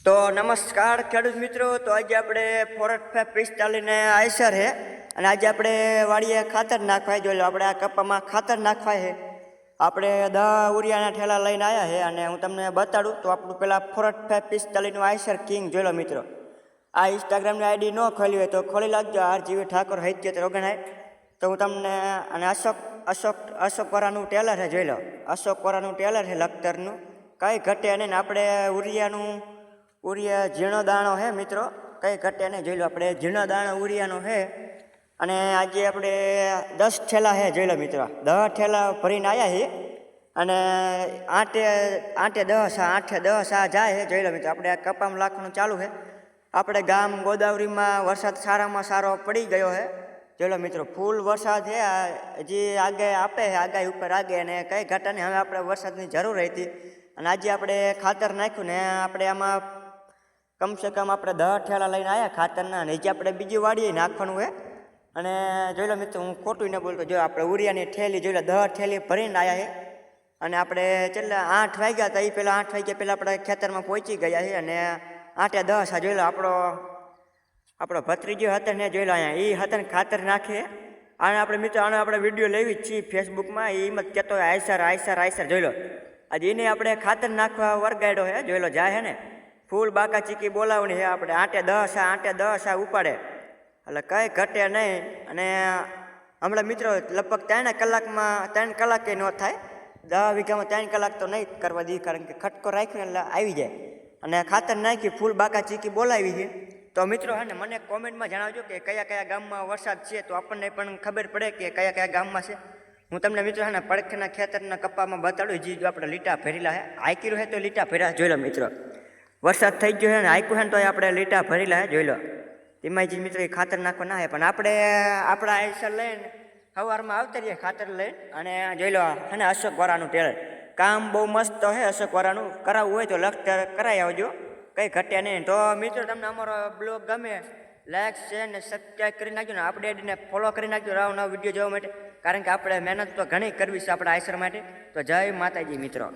તો નમસ્કાર ખેડૂત મિત્રો. તો આજે આપણે ફોરેટ 45 ને આઈસર છે અને આજે આપણે વાડીએ ખાતર નાખવાય. જોઈ લો, આપણે આ કપામાં ખાતર નાખવાય છે. આપણે 10 ઉરિયાના ઠેલા લઈને આવ્યા છે અને હું તમને બતાડું તો આપણું પેલા ફોરેટ 45 આઈસર કિંગ જોઈ લો મિત્રો. આ ઇન્સ્ટાગ્રામની આઈડી ન ખોલી હોય તો ખોલી લાગજો. આરજીવી ઠાકોર 77 તો હું તમને અને અશોક વરાનું ટેલર છે. જોઈ લો, અશોક વરાનું ટેલર છે લખતરનું. કંઈ ઘટે નહીં. આપણે ઉરિયા ઝીણો દાણો છે મિત્રો, કંઈ ઘટે નહીં. જોઈ લો, આપણે ઝીણો દાણો ઉરિયાનો છે અને આજે આપણે 10 ઠેલા છે. જોઈ લો મિત્રો, 10 ઠેલા ભરીને આવ્યા છીએ અને 8-10 આ જાય છે. જોઈ લો મિત્રો, આપણે કપામાં લાખનું ચાલુ છે. આપણે ગામ ગોદાવરીમાં વરસાદ સારામાં સારો પડી ગયો છે. જોઈ લો મિત્રો, ફૂલ વરસાદ છે. હજી આગાહી આપે છે, આગાહી ઉપર આગે અને કંઈ ઘટા નહીં. હવે આપણે વરસાદની જરૂર હતી અને આજે આપણે ખાતર નાખ્યું ને આપણે આમાં કમસે કમ આપણે 10 ઠેલા લઈને આવ્યા ખાતરના અને હજી આપણે બીજી વાડીએ નાખવાનું છે. અને જોઈ લો મિત્રો, હું ખોટું ન બોલતો. જો આપણે ઉરિયાની ઠેલી જોઈ લો, 10 ઠેલી ભરીને આવ્યા છે અને આપણે છેલ્લા 8 વાગ્યા હતા. એ પહેલાં 8 વાગ્યા પહેલાં આપણે ખેતરમાં પહોંચી ગયા છે અને 8-10 જોઈ લો આપણો ભત્રીજો હતો ને, જોઈ લો અહીંયા એ હતા ને ખાતર નાખે. આને આપણે મિત્રો આપણે વિડીયો લેવી જ છીએ ફેસબુકમાં. એ મત કહેતો હોય આઈસર જોઈ લો. આજે એને આપણે ખાતર નાખવા વર્ગાડ્યો છે. જોઈ લો, જાય છે ને ફૂલ બાકા ચીકી બોલાવણી છે. આપણે 8-10 ઉપાડે એટલે કંઈ ઘટે નહીં. અને હમણાં મિત્રો લગભગ 3 કલાકે ન થાય. 10 વીઘામાં 3 કલાક તો નહીં કરવા દઈએ, કારણ કે ખટકો રાખ્યો એટલે આવી જાય. અને ખાતર નાખી ફૂલ બાકા ચીકી બોલાવી છે. તો મિત્રો હે ને મને કોમેન્ટમાં જણાવજો કે કયા કયા ગામમાં વરસાદ છે, તો આપણને પણ ખબર પડે કે કયા કયા ગામમાં છે. હું તમને મિત્રો હે ને પડખેના ખેતરના કપ્પામાં બતાડું. જે જો આપણે લીટા ભરેલા છે, આયકીરું છે તો લીટા ભર્યા. જોઈ લો મિત્રો, વરસાદ થઈ ગયો છે ને આયકું છે ને તો આપણે લીટા ભરેલા છે. જોઈ લો, તેમાં જે મિત્રો એ ખાતર નાખવા ના હોય, પણ આપણે આપણા આઈસર લઈને સવારમાં આવતા રહીએ ખાતર લઈને. અને જોઈ લો હે ને અશોક વરાનું ટેલર, કામ બહુ મસ્ત છે. અશોક વરાનું કરાવવું હોય તો લખતર કરાવી આવજો, કંઈ ઘટે નહીં. તો મિત્રો તમને અમારો બ્લોગ ગમે, લાઈક શેર ને સબસ્ક્રાઈબ કરી નાખજો ને અપડેટને ફોલો કરી નાખજો નવા વિડીયો જોવા માટે, કારણ કે આપણે મહેનત તો ઘણી કરવી છે આપણા આઈસર માટે. તો જય માતાજી મિત્રો.